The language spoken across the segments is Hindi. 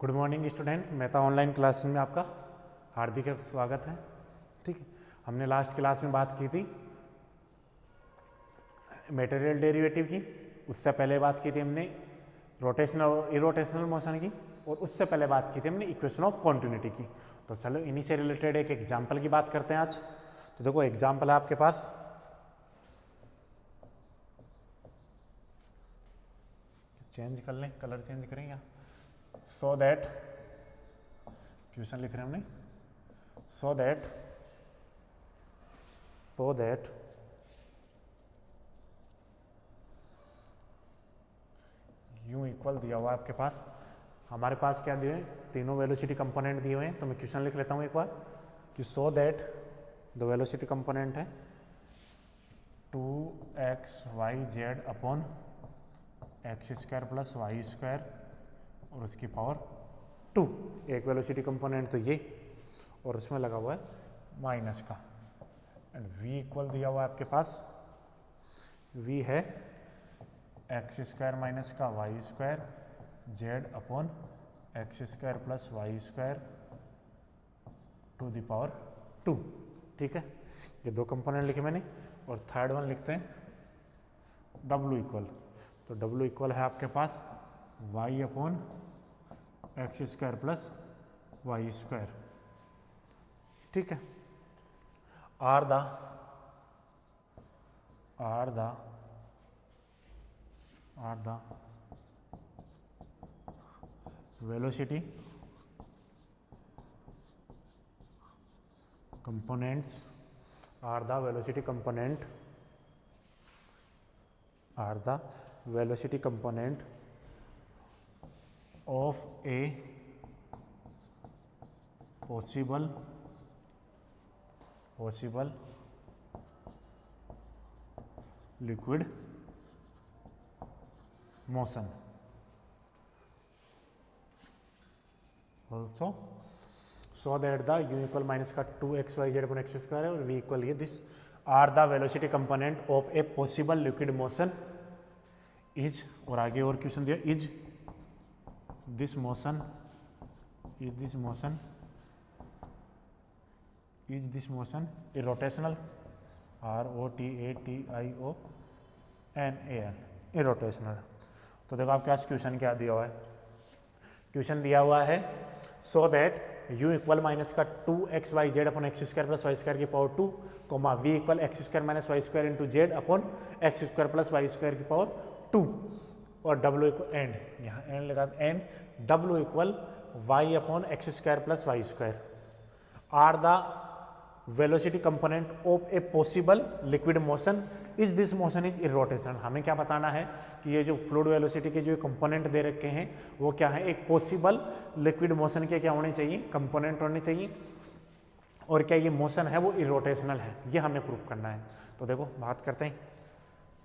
Good morning student, Mehta online classes में आपका हार्दिक स्वागत है। ठीक है, हमने लास्ट क्लास में बात की थी मटेरियल डेरिवेटिव की, उससे पहले बात की थी हमने रोटेशनल और इरोटेशनल मोशन की, और उससे पहले बात की थी हमने इक्वेशन ऑफ कॉन्टिन्यूटी की। तो चलो इन्हीं से रिलेटेड एक एग्जाम्पल की बात करते हैं आज। तो देखो एग्जाम्पल है आपके पास, चेंज कर लें, कलर चेंज करें या सो दैट क्वेश्चन लिख रहे हैं हमने, सो दैट यू इक्वल दिया हुआ है आपके पास, हमारे पास क्या दिए हैं, तीनों वेलोसिटी कंपोनेंट दिए हुए हैं। तो मैं क्वेश्चन लिख लेता हूँ एक बार कि so that the velocity component है 2xyz upon x square plus Y square और उसकी पावर 2। एक वेलोसिटी कंपोनेंट तो ये, और उसमें लगा हुआ है माइनस का, एंड v इक्वल दिया हुआ है आपके पास, v है एक्स स्क्वायर माइनस का Y square Z upon x square plus Y square to the power 2। ठीक है, ये दो कंपोनेंट लिखे मैंने, और थर्ड वन लिखते हैं w इक्वल। तो w इक्वल है आपके पास y upon x square plus Y square. ठीक है, are the velocity components are the velocity component of a possible liquid motion also, so that the u equal minus का 2xyz अपॉन एक्स स्क्वायर है और v इक्वल ये this are the velocity component of a possible liquid motion is, और आगे और क्वेश्चन दिया, is this motion irrotational, ROTATIONAL irrotational. तो देखो आपके पास क्वेश्चन क्या दिया हुआ है, क्वेश्चन दिया हुआ है so that u equal minus का 2xyz upon x square plus Y square की power 2, comma v equal X square minus Y square into Z upon x square plus Y square की पावर 2, और w इक्वल एंड, यहाँ एंड लगा and w equal y upon x square plus Y square are the velocity component of a possible liquid motion is this motion is irrotational. हमें क्या बताना है कि ये जो फ्लूइड वेलोसिटी के जो कंपोनेंट दे रखे हैं वो क्या है, एक पॉसिबल लिक्विड मोशन के क्या होने चाहिए, कंपोनेंट होने चाहिए, और क्या ये मोशन है वो इरोटेशनल है, ये हमें प्रूव करना है। तो देखो बात करते हैं,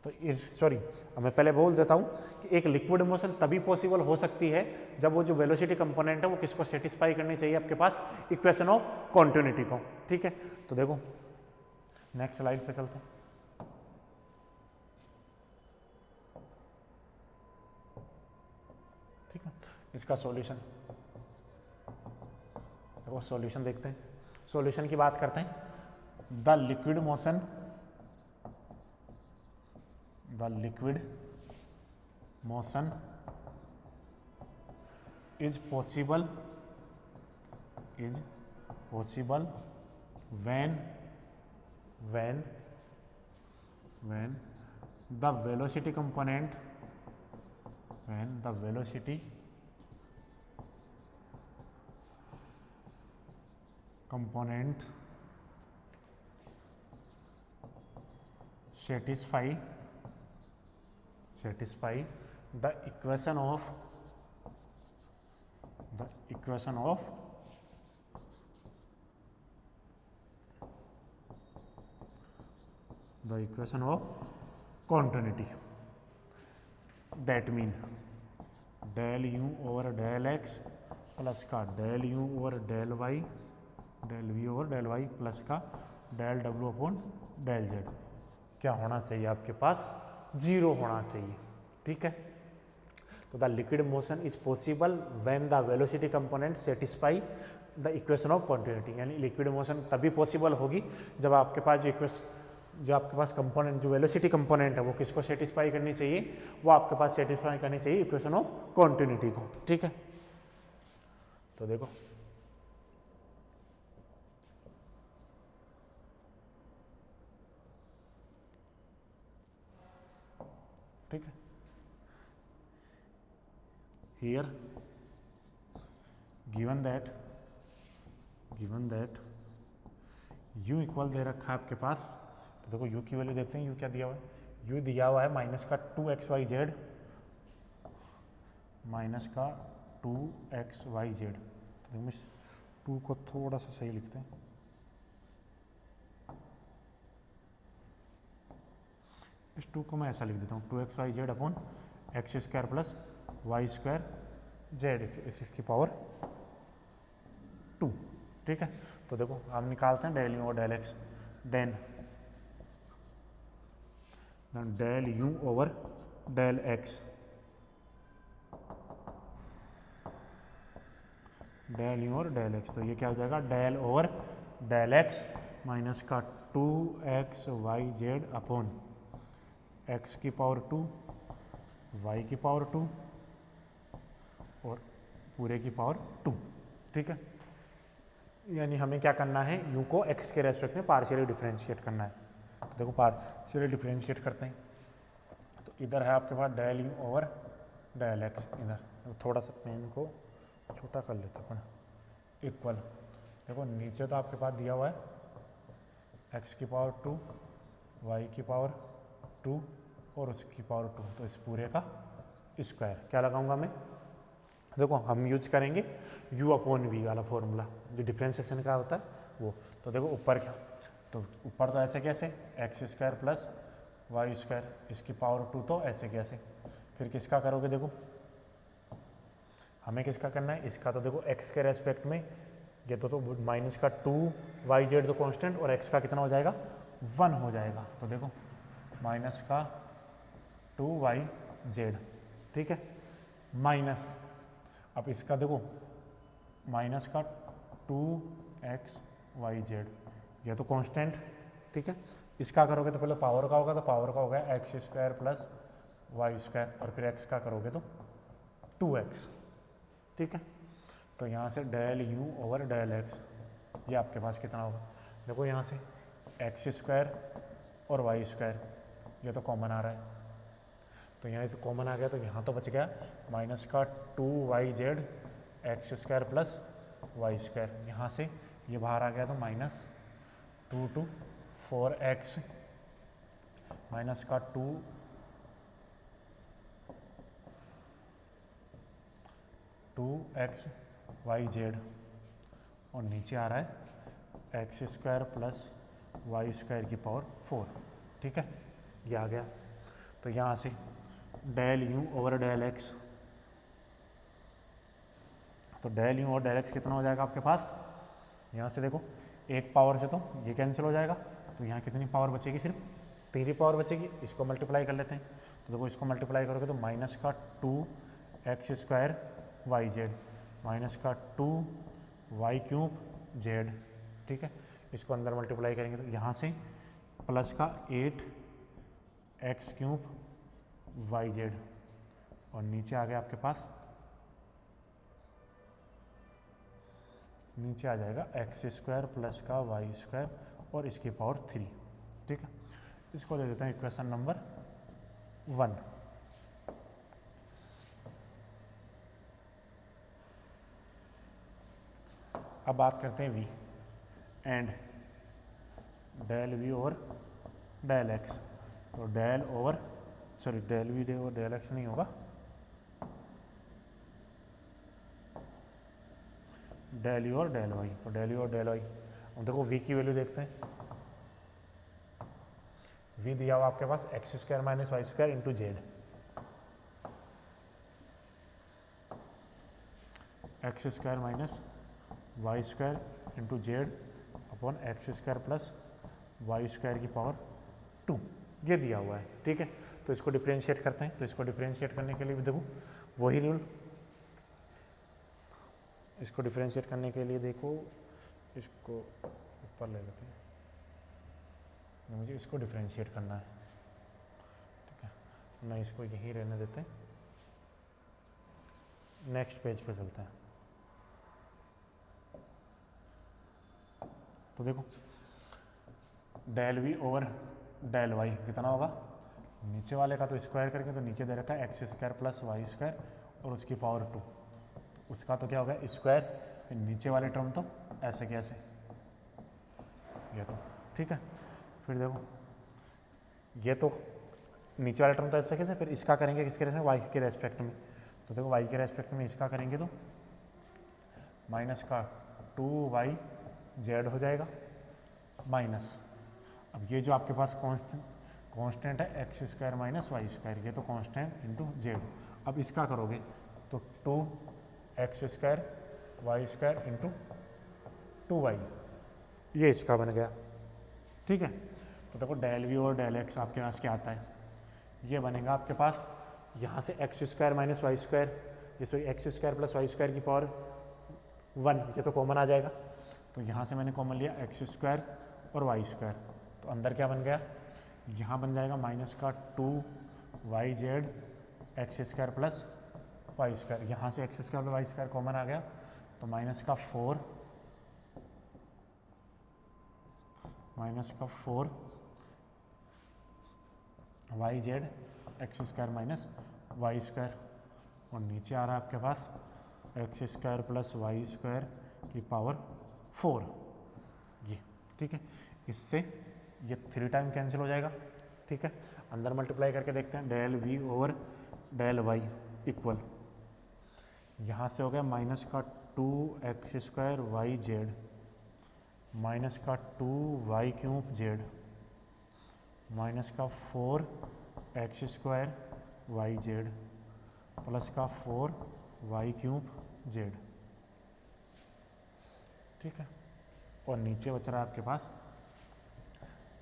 तो सॉरी मैं पहले बोल देता हूँ कि एक लिक्विड मोशन तभी पॉसिबल हो सकती है जब वो जो वेलोसिटी कंपोनेंट है वो किसको सेटिस्फाई करनी चाहिए, आपके पास इक्वेशन ऑफ कॉन्टिन्यूटी को। ठीक है, तो देखो नेक्स्ट स्लाइड पे चलते हैं। ठीक है, इसका सॉल्यूशन देखो, सॉल्यूशन देखते हैं, सॉल्यूशन की बात करते हैं। The liquid motion is possible when the velocity component satisfy the equation of continuity। that mean del u over del x plus का del u over del y del v over del y plus का del w upon del z क्या होना चाहिए आपके पास, 0 होना चाहिए। ठीक है, तो the liquid motion is possible when the velocity component satisfy the equation of continuity, यानी लिक्विड मोशन तभी पॉसिबल होगी जब आपके पास जो आपके पास कंपोनेंट, जो वेलोसिटी कंपोनेंट है वो किसको सेटिस्फाई करनी चाहिए, वो आपके पास सेटिस्फाई करनी चाहिए इक्वेशन ऑफ कॉन्टिन्यूटी को। ठीक है, तो देखो ठीक है, here given that u equal दे रखा है आपके पास, तो देखो u की वैल्यू देखते हैं, u क्या दिया हुआ है, u दिया हुआ है माइनस का 2xyz, माइनस का 2xyz। तो देखो इस 2 को थोड़ा सा सही लिखते हैं, इस 2 को मैं ऐसा लिख देता हूँ 2xyz upon x square plus Y square z इसकी पावर 2। ठीक है, तो देखो हम निकालते हैं डेल यू और del x, then del u over del x, del u और डेल एक्स, तो ये क्या हो जाएगा del over del x minus का 2xyz अपॉन एक्स की पावर 2 वाई की पावर 2 और पूरे की पावर 2। ठीक है, यानी हमें क्या करना है, u को x के रेस्पेक्ट में पार्शियली डिफरेंशिएट करना है। तो देखो पार्शियली डिफरेंशिएट करते हैं, तो इधर है आपके पास del u over del x, इधर तो थोड़ा सा पेन को छोटा कर लेते अपन, इक्वल देखो नीचे तो आपके पास दिया हुआ है x की पावर 2 y की पावर 2 और उसकी पावर 2, तो इस पूरे का स्क्वायर क्या लगाऊंगा मैं, देखो हम यूज करेंगे u अपॉन v वाला फॉर्मूला जो डिफरेंशिएशन का होता है वो। तो देखो ऊपर क्या, तो ऊपर तो ऐसे कैसे x square plus Y square इसकी पावर 2, तो ऐसे कैसे, फिर किसका करोगे, देखो हमें किसका करना है, इसका। तो देखो x के रेस्पेक्ट में ये तो माइनस का 2yz तो कांस्टेंट और x का कितना हो जाएगा 1 हो जाएगा, तो देखो माइनस का 2yz। ठीक है, माइनस अब इसका देखो माइनस का 2xyz ये तो कांस्टेंट। ठीक है, इसका करोगे तो पहले पावर का होगा, तो पावर का होगा x square plus Y square और फिर x का करोगे तो 2x। ठीक है, तो यहाँ से del u over del x, ये आपके पास कितना होगा, देखो यहाँ से एक्स स्क्वायर और वाई स्क्वायर ये तो कॉमन आ रहा है, तो यहाँ से कॉमन आ गया, तो यहाँ तो बच गया माइनस का 2yz x square plus Y square, यहाँ से ये बाहर आ गया तो माइनस 2 4x माइनस का 2xyz और नीचे आ रहा है x square plus Y square की पावर 4। ठीक है, ये आ गया, तो यहाँ से del u over del x, तो डेल यू और डेल एक्स कितना हो जाएगा आपके पास, यहाँ से देखो एक पावर से तो ये कैंसिल हो जाएगा, तो यहाँ कितनी पावर बचेगी, सिर्फ 3 पावर बचेगी, इसको मल्टीप्लाई कर लेते हैं। तो देखो इसको मल्टीप्लाई करोगे तो माइनस का 2x square Y Z minus का 2y क्यूब जेड। ठीक है, इसको अंदर मल्टीप्लाई करेंगे तो यहाँ से प्लस का 8x क्यूब वाई जेड और नीचे आ गया आपके पास, नीचे आ जाएगा एक्स स्क्वायर प्लस का वाई स्क्वायर और इसकी पावर 3। ठीक है, इसको दे देते हैं इक्वेशन नंबर 1। अब बात करते हैं v एंड डेल v और डेल x, तो del over sorry del v और डेल x नहीं होगा, डेल u और डेल y, तो डेल u और डेल y। अब देखो v की वैल्यू देखते हैं, v दिया हुआ आपके पास x square minus Y square into z, x square minus Y square into Z upon x square plus Y square की पावर 2, ये दिया हुआ है। ठीक है, तो इसको डिफरेंशिएट करते हैं। तो इसको डिफरेंशिएट करने के लिए भी देखो वही रूल, इसको डिफरेंशिएट करने के लिए देखो इसको ऊपर ले लेते हैं, मुझे इसको डिफरेंशिएट करना है, ठीक है, मैं इसको यहीं रहने देते हैं, नेक्स्ट पेज पे चलते हैं। तो देखो del v over del y कितना होगा, नीचे वाले का तो स्क्वायर करके तो नीचे दे रखा है x square plus Y square और उसकी पावर 2, उसका तो क्या होगा स्क्वायर, फिर नीचे वाले टर्म तो ऐसे के ऐसे, ये तो ठीक है। फिर देखो ये तो नीचे वाला टर्म तो ऐसे कैसे, फिर इसका करेंगे किसके रेस्पेक्ट में, वाई के रेस्पेक्ट में। तो देखो वाई के रेस्पेक्ट में इसका करेंगे तो माइनस का 2y जेड हो जाएगा माइनस, अब ये जो आपके पास कांस्टेंट है x square minus Y square, ये तो कांस्टेंट इंटू जेड। अब इसका करोगे तो 2x square y square into 2y, ये इसका बन गया, ठीक है। तो देखो डेल वी और डेल एक्स आपके पास क्या आता है, ये बनेगा आपके पास यहाँ से x square minus Y square, ये sorry x square plus Y square की पावर 1, ये तो कॉमन आ जाएगा। तो यहाँ से मैंने कॉमन लिया एक्स स्क्वायर और वाई स्क्वायर, तो अंदर क्या बन गया, यहाँ बन जाएगा माइनस का 2y z x square plus Y square, यहाँ से x square plus Y square common आ गया, तो माइनस का 4 y z x square minus Y square, और नीचे आ रहा है आपके पास x square plus Y square की पावर 4, ये ठीक है। इससे ये 3 टाइम कैंसिल हो जाएगा, ठीक है। अंदर मल्टीप्लाई करके देखते हैं, del v over del y equal, यहाँ से हो गया माइनस का 2x square Y Z minus का 2y क्यूब जेड माइनस का 4x square Y Z plus का 4y क्यूब जेड, ठीक है। और नीचे बच रहा है आपके पास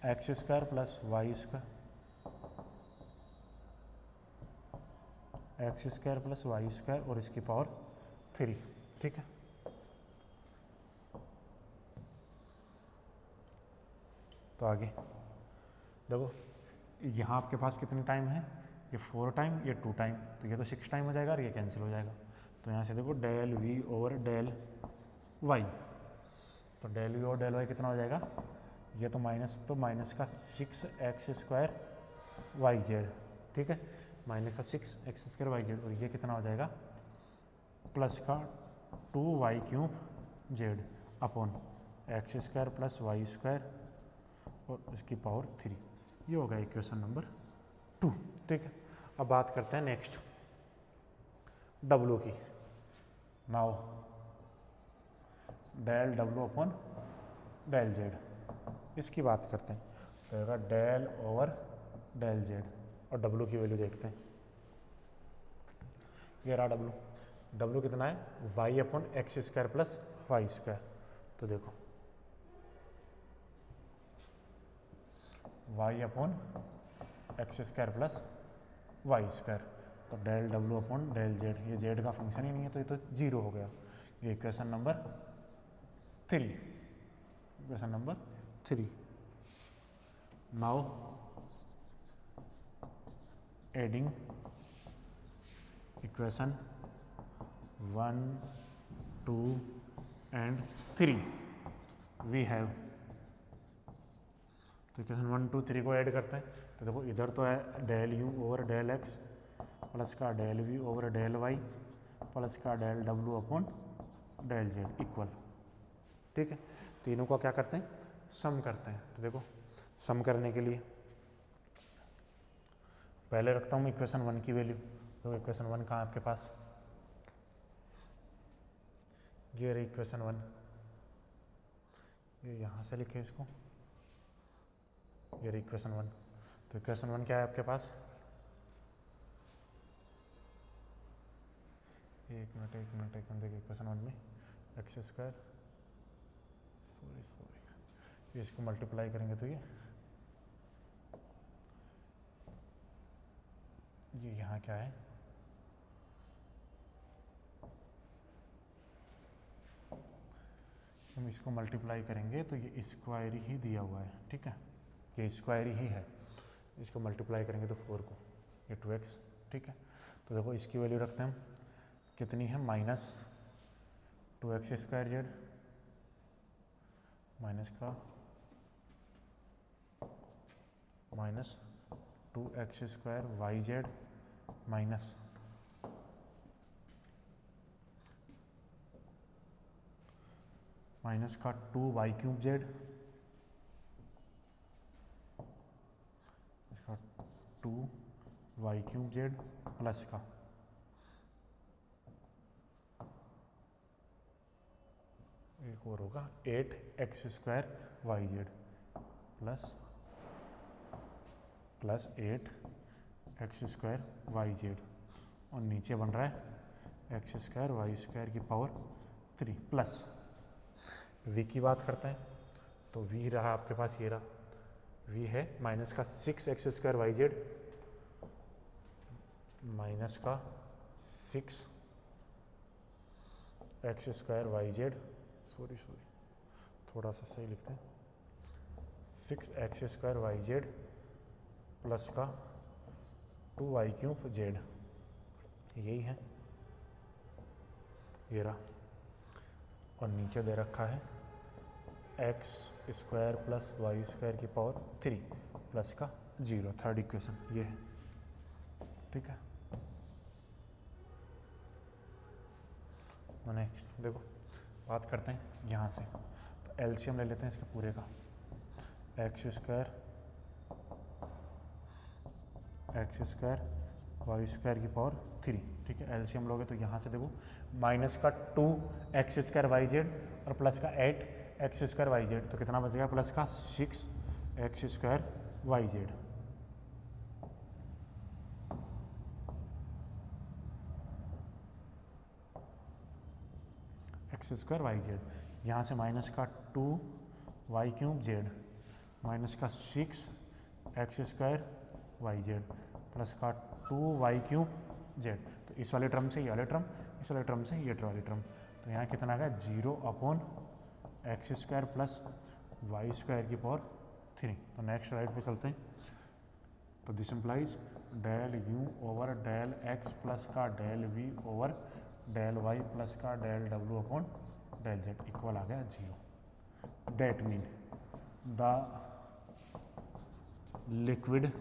x square plus Y square, x square plus Y square और इसकी पावर 3, ठीक है। तो आगे देखो यहाँ आपके पास कितने टाइम है, ये 4 टाइम, ये 2 टाइम, तो ये तो 6 टाइम हो जाएगा और ये कैंसिल हो जाएगा। तो यहाँ से देखो del v over del y, तो del v over del y कितना हो जाएगा, ये तो माइनस का 6x स्क्वायर वाई जेड, ठीक है, माइनस का 6x स्क्वायर वाई जेड, और ये कितना हो जाएगा प्लस का 2y cube z upon x square plus Y square और इसकी पावर 3, ये होगा इक्वेशन नंबर 2, ठीक है। अब बात करते हैं नेक्स्ट W की। Now del W upon del z, इसकी बात करते हैं, तो होगा डेल ओवर डेल जेड, और W की वैल्यू देखते हैं। ये रहा W कितना है, y upon x square plus Y square, तो देखो y upon x square plus Y square, तो del W upon del z, ये जेड का फंक्शन ही नहीं है तो ये तो 0 हो गया। ये equation number 3, equation number 3। Now adding equation 1, 2 and 3 we have, तो इक्वेशन 1, 2, 3 को ऐड करते हैं। तो देखो इधर तो है del u over del x plus का del v over del y plus का डेल डब्ल्यू अपॉन डेल जेड इक्वल, ठीक है। तीनों को क्या करते हैं, सम करते हैं। तो देखो सम करने के लिए पहले रखता हूँ इक्वेशन 1 की वैल्यू, तो इक्वेशन 1 कहाँ है आपके पास, ये रही इक्वेशन 1, ये यहाँ से लिखे इसको, ये रही इक्वेशन 1। तो इक्वेशन 1 क्या है आपके पास, एक मिनट देखिए इक्वेशन 1 में एक्स स्क्वायर, सॉरी ये इसको मल्टीप्लाई करेंगे तो ये ये यहाँ क्या है, हम इसको मल्टीप्लाई करेंगे तो ये स्क्वायर ही दिया हुआ है, ठीक है, ये स्क्वायर ही है, इसको मल्टीप्लाई करेंगे तो 4 को, ये 2x, ठीक है। तो देखो इसकी वैल्यू रखते हैं हम, कितनी है, -2x² माइनस का -2x² YZ माइनस माइनस का 2y³ इसका 2y³ प्लस का एक और होगा 8x² YZ plus 8x² YZ, और नीचे बन रहा है x² y² की पावर 3 प्लस v की बात करते हैं तो v रहा आपके पास, ये रहा v है माइनस का 6x² YZ माइनस का 6x² YZ, सॉरी थोड़ा सा सही लिखते हैं, 6x² YZ प्लस का 2y³Z, यही है, ये रहा, और नीचे दे रखा है x² प्लस y² की पावर 3 प्लस का 0, थर्ड इक्वेशन ये है, ठीक है। नेक्स्ट देखो बात करते हैं यहाँ से, तो एलसीएम ले लेते हैं इसके पूरे का, x² y² की पावर 3, ठीक है। एलसीएम लोगे तो यहाँ से देखो माइनस का 2x² YZ और प्लस का 8x² YZ, तो कितना बचेगा, प्लस का 6x² YZ, x² YZ, यहाँ से माइनस का 2y³ माइनस का 6x² YZ प्लस का 2y³ तो इस वाले टर्म से ये वाले टर्म, इस वाले टर्म से ये वाली टर्म, तो यहाँ कितना आ गया 0/x² प्लस y² की पावर 3। तो नेक्स्ट राइट पे चलते हैं, तो this implies del u over del x plus का del v over del y plus का डेल w/डेल z इक्वल आ गया 0। That mean the liquid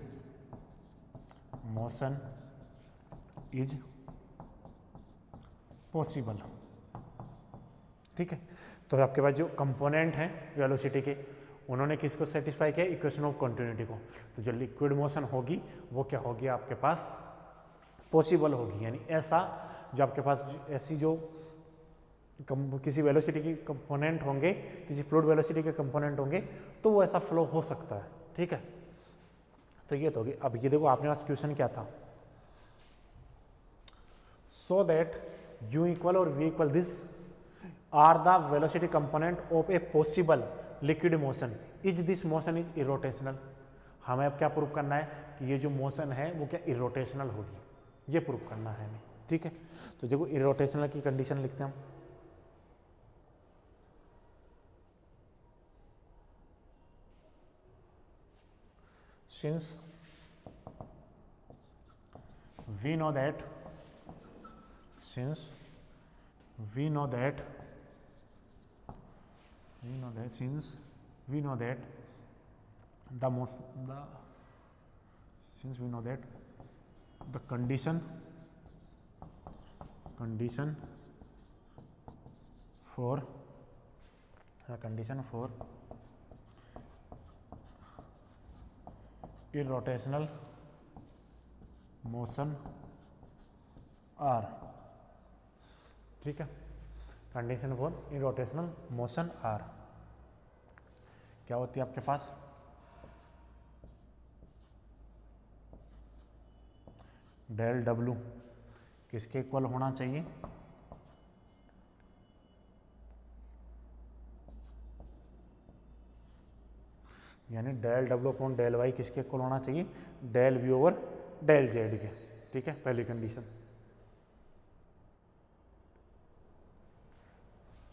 motion is possible, ठीक है। तो आपके पास जो कंपोनेंट हैं वेलोसिटी के, उन्होंने किसको सेटिस्फाई किया, इक्वेशन ऑफ कंटिन्यूटी को, तो जो लिक्विड मोशन होगी वो क्या होगी आपके पास, पॉसिबल होगी, यानी ऐसा जो आपके पास ऐसी जो किसी वेलोसिटी के कंपोनेंट होंगे, किसी फ्लूइड वेलोसिटी के कंपोनेंट होंगे, तो वो ऐसा फ्लो हो सकता है, ठीक है। तो ये तो होगी। अब ये देखो आपने पास क्वेश्चन क्या था, सो दैट u इक्वल और v equal this are the velocity component of a possible liquid motion, is this motion is irrotational. हमें अब क्या प्रूव करना है कि ये जो मोशन है वो क्या इरोटेशनल होगी, ये प्रूव करना है हमें, ठीक है। तो देखो इरोटेशनल की कंडीशन लिखते हैं हम, since we know that since we know that the condition for irrotational motion are, ठीक है। Condition for irrotational motion are क्या होती है आपके पास, डेल डब्लू किसके इक्वल होना चाहिए, यानी डेल डब्लू अपॉन डेल वाई किसके इक्वल होना चाहिए, del v over del z के, ठीक है, पहली condition.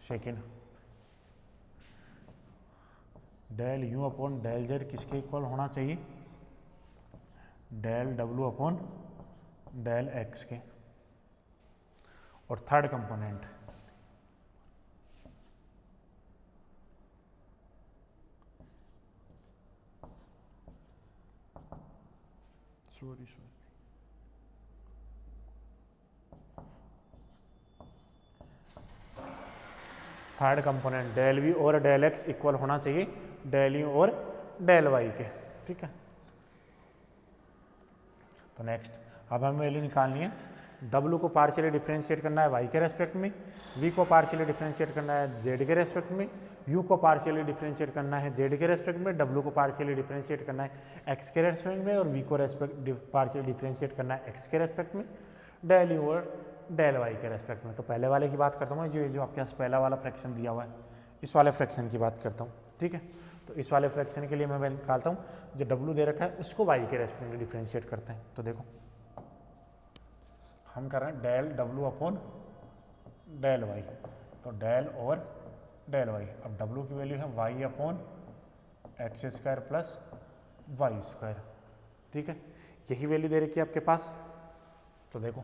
Second, del u upon del z किसके इक्वल होना चाहिए? डेल डब्ल्यू अपॉन डेल एक्स के। और third component, third component del v और डेल एक्स इक्वल होना चाहिए डेल यू और डेल वाई के, ठीक है। तो नेक्स्ट, अब हमें वैल्यू निकालनी है, डब्ल्यू को पार्शियली डिफरेंशिएट करना है वाई के रेस्पेक्ट में, वी को पार्शियली डिफरेंशिएट करना है जेड के रेस्पेक्ट में, यू को पार्शियली डिफरेंशिएट करना है जेड के रेस्पेक्ट में, डब्ल्यू को पार्शियली डिफरेंशिएट करना है एक्स के रेस्पेक्ट में, और वी को पार्शियली डिफरेंशिएट करना है एक्स के रेस्पेक्ट में, डेल यू और डेल वाई के रेस्पेक्ट में। तो पहले वाले की बात करता हूँ, जो आपके पास पहला वाला फ्रैक्शन दिया हुआ है, इस वाले फ्रैक्शन की बात करता हूँ, ठीक है। तो इस वाले फ्रैक्शन के लिए मैं निकालता हूँ, जो डब्ल्यू दे रखा है उसको वाई के रेस्पेक्ट में डिफरेंशिएट करते हैं। तो देखो हम कर रहे हैं डेल डब्ल्यू अपॉन डेल वाई, तो डेल और डेल वाई। अब डब्ल्यू की वैल्यू है y upon x square plus Y square, ठीक है। यही वैल्यू दे रखी है आपके पास। तो देखो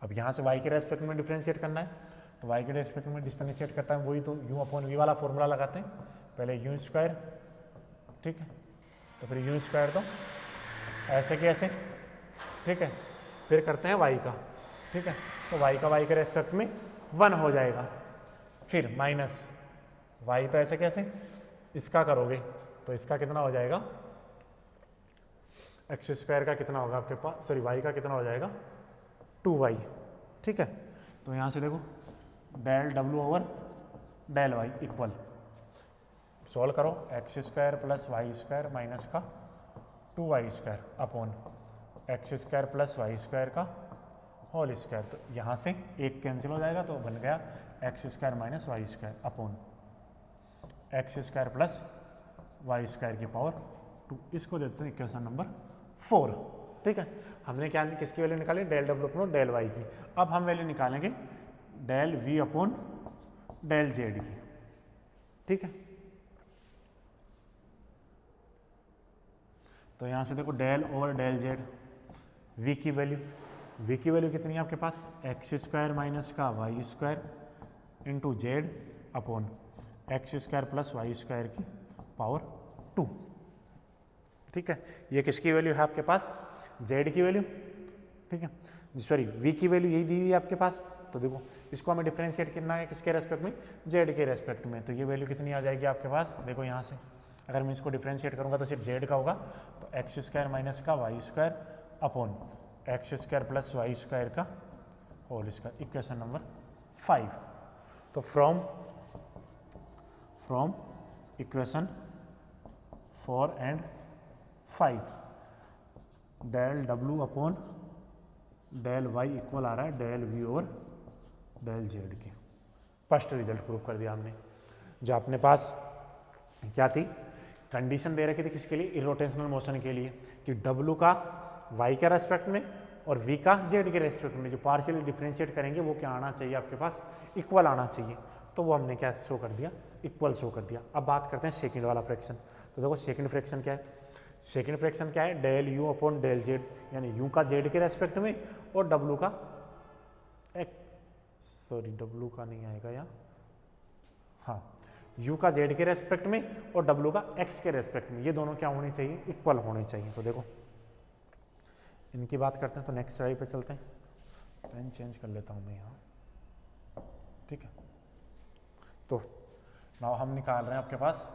अब यहाँ से y के रेस्पेक्ट में डिफरेंशिएट करना है, तो y के रेस्पेक्ट में डिफरेंशिएट करता है वही, तो u अपॉन वी वाला फॉर्मूला लगाते हैं, पहले यू स्क्वायर, ठीक है, तो फिर यू स्क्वायर तो ऐसे के ऐसे, ठीक है, फिर करते हैं y का, ठीक है, तो y के रेस्पेक्ट में 1 हो जाएगा, फिर माइनस y तो ऐसे कैसे, इसका करोगे तो इसका कितना हो जाएगा, एक्स स्क्वायर का कितना होगा आपके पास, सॉरी y का कितना हो जाएगा 2y, ठीक है। तो यहाँ से देखो डेल डब्ल्यू over del y equal, solve करो, x square plus Y square minus का 2y square upon x square plus Y square का होल स्क्वायर। तो यहाँ से एक कैंसिल हो जाएगा, तो बन गया x square minus Y square upon x square plus Y square की पावर 2। इसको देते हैं इक्वेशन नंबर 4, ठीक है। हमने क्या किसकी वैल्यू निकाली, डेल डब्ल्यू अपॉन डेल वाई की। अब हम वैल्यू निकालेंगे del v upon del z की, ठीक है। तो यहाँ से देखो del over del z, v की वैल्यू कितनी है आपके पास, एक्स स्क्वायर माइनस का Y square into Z upon x square plus Y square की पावर 2, ठीक है। ये किसकी वैल्यू है आपके पास, जेड की वैल्यू, ठीक है, सॉरी वी की वैल्यू यही दी हुई है आपके पास। तो देखो इसको हमें डिफरेंशिएट करना है किसके रेस्पेक्ट में, जेड के रेस्पेक्ट में। तो ये वैल्यू कितनी आ जाएगी आपके पास, देखो यहाँ से अगर मैं इसको डिफरेंशिएट करूँगा तो सिर्फ जेड का होगा, तो एक्स स्क्वायर माइनस का Y square upon x square plus Y square का होल स्क्वायर, इक्वेशन नंबर 5। तो फ्रॉम इक्वेशन 4 एंड 5 डेल डब्ल्यू अपॉन डेल वाई इक्वल आ रहा है डेल वी और डेल जेड की। फर्स्ट रिजल्ट प्रूव कर दिया हमने। जो अपने पास क्या थी, कंडीशन दे रखी थी किसके लिए, इरोटेशनल मोशन के लिए, कि डब्ल्यू का वाई के रेस्पेक्ट में और वी का जेड के रेस्पेक्ट में जो पार्शियली डिफरेंशिएट करेंगे वो क्या आना चाहिए आपके पास, इक्वल आना चाहिए। तो वो हमने क्या शो कर दिया, इक्वल शो कर दिया। अब बात करते हैं सेकंड वाला फ्रैक्शन। तो देखो सेकंड फ्रैक्शन क्या है, सेकंड फ्रैक्शन क्या है, del u upon del z, यानी यू का जेड के रेस्पेक्ट में और डब्ल्यू का डब्ल्यू का नहीं आएगा यहाँ, हाँ यू का जेड के रेस्पेक्ट में और डब्ल्यू का एक्स के रेस्पेक्ट में, ये दोनों क्या होने चाहिए, इक्वल होने चाहिए। तो देखो इनकी बात करते हैं। तो नेक्स्ट स्लाइड पे चलते हैं, पेन चेंज कर लेता हूँ मैं यहाँ, ठीक है। तो नाउ हम निकाल रहे हैं आपके पास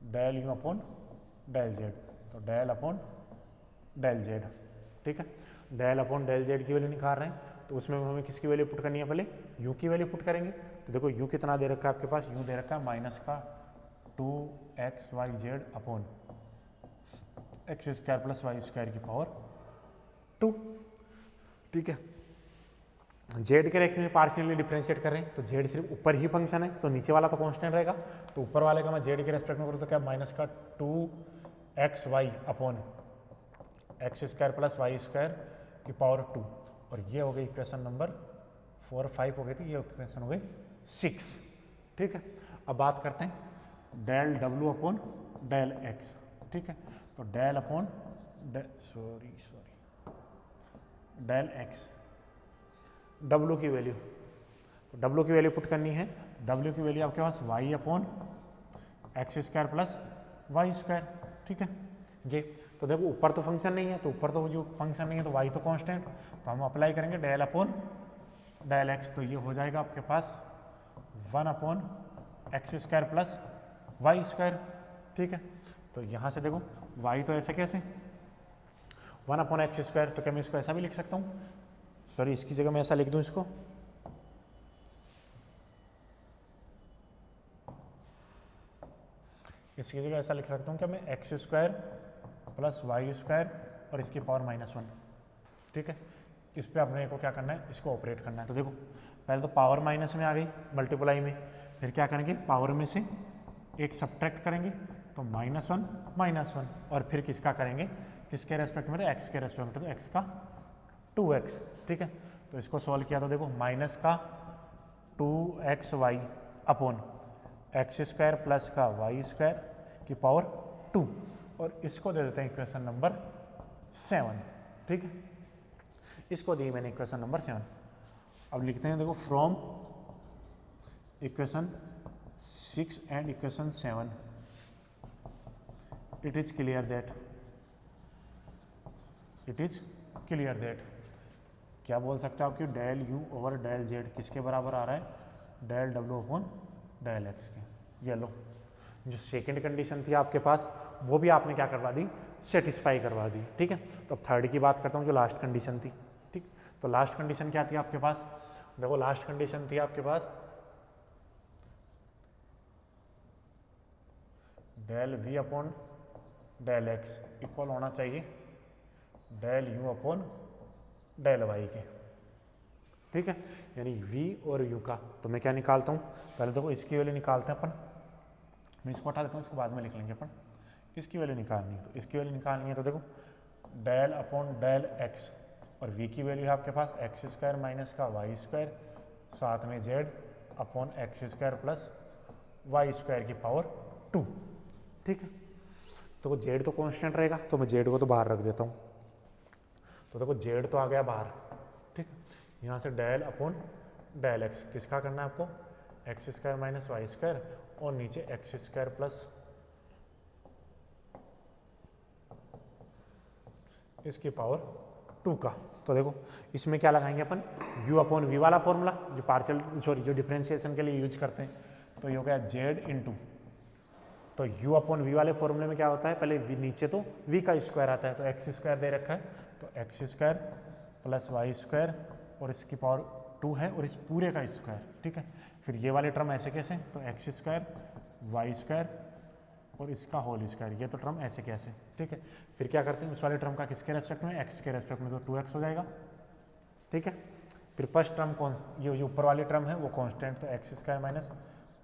del u upon del z, तो डेल अपॉन डेल जेड, ठीक है। डेल अपॉन डेल जेड की वैल्यू निकाल रहे हैं, तो उसमें हमें किसकी वैल्यू पुट करनी है, पहले यू की वैल्यू पुट करेंगे। तो देखो यू कितना दे रखा है आपके पास, यू दे रखा है माइनस का 2xy upon x square plus Y square की पावर 2, ठीक है। जेड के रेस्पेक्ट में पार्शियली डिफरेंशिएट कर रहे हैं, तो जेड सिर्फ ऊपर ही फंक्शन है, तो नीचे वाला तो कांस्टेंट रहेगा। तो ऊपर वाले का मैं जेड के रेस्पेक्ट में करूँ तो क्या, माइनस का 2xy upon x square plus Y square की पावर 2, और ये हो गई इक्वेशन नंबर 4, 5 हो गई थी, ये इक्वेशन हो गई 6। ठीक है, अब बात करते हैं डेल डब्ल्यू अपॉन डेल एक्स। ठीक है, तो डेल अपॉन डेल एक्स, डब्ल्यू की वैल्यू, तो डब्ल्यू की वैल्यू पुट करनी है। डब्ल्यू की वैल्यू आपके पास y upon x square plus Y square. ठीक है, ये तो देखो ऊपर तो फंक्शन नहीं है, तो ऊपर तो जो फंक्शन नहीं है तो वाई तो कांस्टेंट, तो हम अप्लाई करेंगे डेल अपॉन डेल एक्स, तो ये हो जाएगा आपके पास 1 upon x square plus Y square. ठीक है, तो यहाँ से देखो वाई तो ऐसे कैसे 1 अपॉन एक्स स्क्वायर, तो क्या मैं इसको ऐसा भी लिख सकता हूँ, सॉरी इसकी जगह मैं ऐसा लिख दूँ इसको, इसकी जगह ऐसा लिख सकता हूँ क्या मैं x square plus Y square और इसकी पावर -1। ठीक है, इस पर अपने को क्या करना है, इसको ऑपरेट करना है। तो देखो पहले तो पावर माइनस में आ गई मल्टीप्लाई में, फिर क्या करेंगे पावर में से एक सब्ट्रैक्ट करेंगे, तो -1 और फिर किसका करेंगे, किसके रेस्पेक्ट में, एक्स के रेस्पेक्ट में, तो एक्स का 2x। ठीक है, तो इसको सॉल्व किया तो देखो माइनस का 2xy upon x square plus का वाई स्क्वायर की पावर 2, और इसको दे देते हैं इक्वेशन नंबर 7। ठीक है, इसको दी मैंने इक्वेशन नंबर 7। अब लिखते हैं देखो from equation 6 and equation 7 it is clear that क्या बोल सकते हो आपकी del u over del z किसके बराबर आ रहा है, डेल डब्ल्यू अपॉन डेल एक्स के। ये लो, जो सेकंड कंडीशन थी आपके पास वो भी आपने क्या करवा दी, सेटिस्फाई करवा दी। ठीक है, तो अब थर्ड की बात करता हूँ जो लास्ट कंडीशन थी। ठीक, तो लास्ट कंडीशन क्या थी आपके पास, देखो लास्ट कंडीशन थी आपके पास del v upon del x equal होना चाहिए del u upon del y के। ठीक है, यानी v और u का, तो मैं क्या निकालता हूँ, पहले देखो इसकी वैल्यू निकालते हैं अपन, मैं इसको हटा देता हूँ, इसको बाद में लिख लेंगे अपन। इसकी वैल्यू निकालनी है, तो इसकी वैल्यू निकालनी है, तो देखो डेल अपॉन डेल x, और v की वैल्यू है आपके पास एक्स स्क्वायर माइनस का वाई स्क्वायर, साथ में z upon x square plus Y square की पावर 2। ठीक है, तो z तो कांस्टेंट रहेगा, तो मैं z को तो बाहर रख देता हूँ, तो देखो z तो आ गया बाहर। ठीक, यहाँ से डेल अपॉन डेल एक्स किसका करना है आपको, x square minus Y square, और नीचे एक्स स्क्वायर प्लस इसकी पावर 2 का। तो देखो इसमें क्या लगाएंगे अपन, u अपॉन वी वाला फॉर्मूला जो पार्शियल सॉरी जो डिफरेंशिएशन के लिए यूज करते हैं, तो ये हो गया z इंटू, तो u अपॉन वी वाले फॉर्मूले में क्या होता है, पहले v नीचे तो v का स्क्वायर आता है, तो एक्स स्क्वायर दे रखा है, तो x square plus Y square और इसकी पावर 2 है, और इस पूरे का स्क्वायर। ठीक है, फिर ये वाले टर्म ऐसे कैसे, तो एक्स स्क्वायर वाई स्क्वायर और इसका होल स्क्वायर, ये तो टर्म ऐसे कैसे। ठीक है, फिर क्या करते हैं उस वाले टर्म का किसके रेस्पेक्ट में, एक्स के रेस्पेक्ट में, तो 2x हो जाएगा। ठीक है, फिर फर्स्ट टर्म कौन, ये जो ऊपर वाली टर्म है वो कांस्टेंट, तो x square minus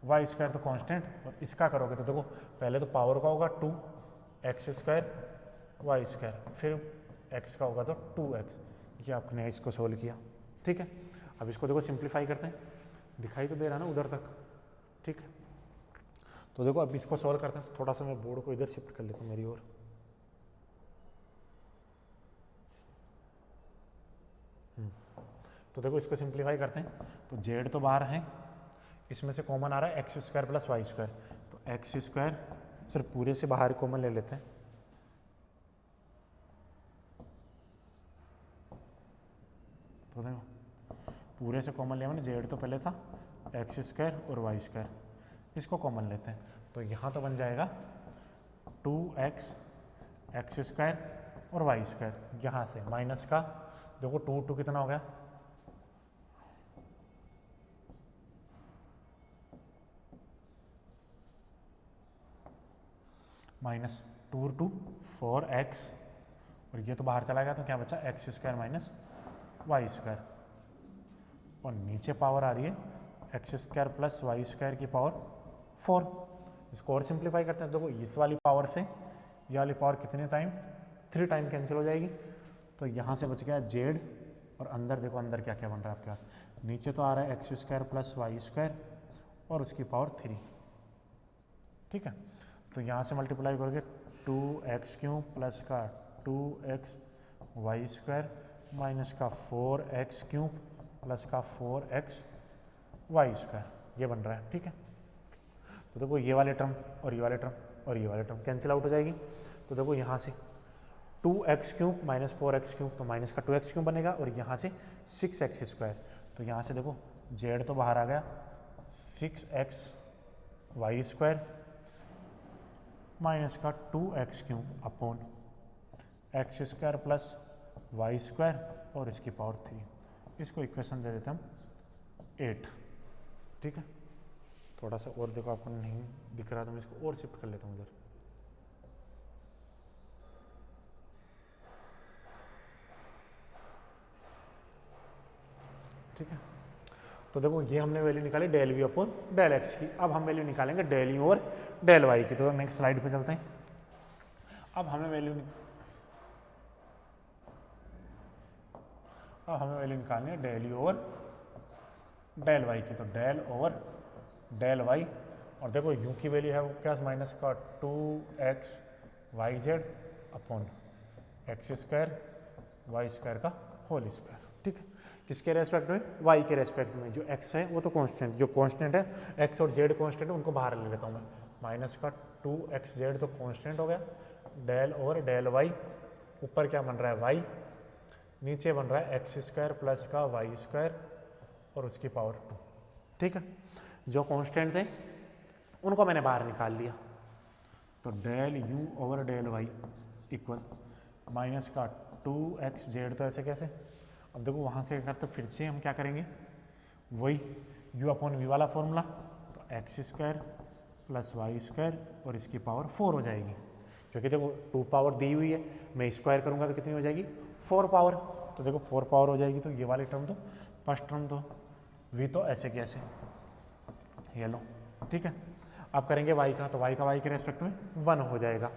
Y square तो कांस्टेंट, और इसका करोगे तो देखो पहले तो पावर का होगा 2 एक्स स्क्वायर वाई स्क्वायर, फिर एक्स का होगा तो 2x, ये आपने इसको सोल्व किया। ठीक है, अब इसको देखो सिंप्लीफाई करते हैं, दिखाई तो दे रहा ना उधर तक। ठीक है, तो देखो अब इसको सॉल्व करते हैं, थोड़ा सा मैं बोर्ड को इधर शिफ्ट कर लेता हूँ मेरी ओर। तो देखो इसको सिंप्लीफाई करते हैं, तो जेड तो बाहर है, इसमें से कॉमन आ रहा है x square plus Y square, तो एक्स स्क्वायर सिर्फ पूरे से बाहर कॉमन ले लेते हैं, तो देखो पूरे से कॉमन लिया मैंने, जेड तो पहले था एक्स स्क्वायर और वाई स्क्वायर, इसको कॉमन लेते हैं, तो यहाँ तो बन जाएगा 2x एक्स स्क्वायर और वाई स्क्वायर, यहाँ से माइनस का देखो 2 कितना हो गया, -2 4x, और ये तो बाहर चला गया, तो क्या बचा x square minus Y square, और नीचे पावर आ रही है x square plus Y square की पावर 4। इसको और सिंप्लीफाई करते हैं, देखो इस वाली पावर से ये वाली पावर कितने टाइम 3 टाइम कैंसिल हो जाएगी, तो यहाँ से बच गया जेड, और अंदर देखो अंदर क्या क्या बन रहा है आपके पास, नीचे तो आ रहा है x square plus Y square और उसकी पावर 3, ठीक है। तो यहाँ से मल्टीप्लाई करोगे 2x क्यूब प्लस का 2x वाई स्क्वायर माइनस का 4x क्यूब प्लस का 4x वाई स्क्वायर, ये बन रहा है, ठीक है। तो देखो ये वाले टर्म और ये वाले टर्म और ये वाले टर्म कैंसिल आउट हो जाएगी, तो देखो यहाँ से 2x cube minus 4x cube, तो माइनस का 2x क्यूब बनेगा, और यहाँ से 6x स्क्वायर, तो यहाँ से देखो z तो बाहर आ गया, 6x वाई स्क्वायर माइनस का 2x cube upon x square plus Y square और इसकी पावर 3, इसको इक्वेशन दे देते हम 8, ठीक है। थोड़ा सा और देखो आपको नहीं दिख रहा तो मैं इसको और शिफ्ट कर लेता हूँ इधर, ठीक है। तो देखो ये हमने वैल्यू निकाली del v upon del x की, अब हम वैल्यू निकालेंगे डेल यू और डेल वाई की। तो नेक्स्ट स्लाइड पे चलते हैं। अब हमें वैल्यू निकालनी है डेल यू और डेल वाई की, तो डेल ओवर डेल वाई, और देखो यू की वैल्यू है वो क्या, माइनस का 2x y z upon x square y square का होल स्क्वायर, ठीक है। किसके रेस्पेक्ट में, वाई के रेस्पेक्ट में। जो x है वो तो कांस्टेंट, जो कांस्टेंट है x और z कांस्टेंट है, उनको बाहर ले लेता हूँ मैं, माइनस का 2xz तो कांस्टेंट हो गया, डेल ओवर डेल वाई, ऊपर क्या बन रहा है y, नीचे बन रहा है एक्स स्क्वायर प्लस का वाई स्क्वायर और उसकी पावर 2, ठीक है। जो कांस्टेंट थे उनको मैंने बाहर निकाल लिया, तो del u over del y equal minus का 2xz, तो ऐसे कैसे, अब देखो वहाँ से करते फिर से हम क्या करेंगे, वही u अपॉन वी वाला फॉर्मूला, तो x square plus Y square और इसकी पावर 4 हो जाएगी, क्योंकि देखो 2 पावर दी हुई है, मैं स्क्वायर करूँगा तो कितनी हो जाएगी 4 पावर, तो देखो 4 पावर हो जाएगी। तो ये वाली टर्म तो फर्स्ट टर्म तो v तो ऐसे कैसे, ये लो, ठीक है। अब करेंगे y का, तो y का y के रेस्पेक्ट में 1 हो जाएगा,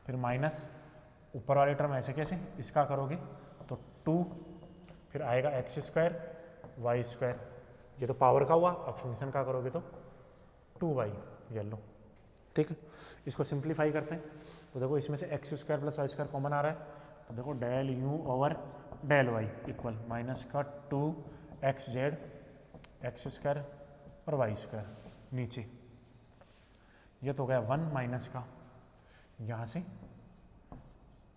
फिर माइनस ऊपर वाले टर्म ऐसे कैसे, इसका करोगे तो 2, फिर आएगा एक्स स्क्वायर वाई स्क्वायर, ये तो पावर का हुआ, अब फंक्शन का करोगे तो 2y, ये लो, ठीक है। इसको सिंप्लीफाई करते हैं, तो देखो इसमें से x square plus Y square common आ रहा है, तो देखो del u over del y equal minus का 2xz एक्स स्क्वायर और वाई स्क्वायर, नीचे ये तो हो गया 1 माइनस का यहाँ से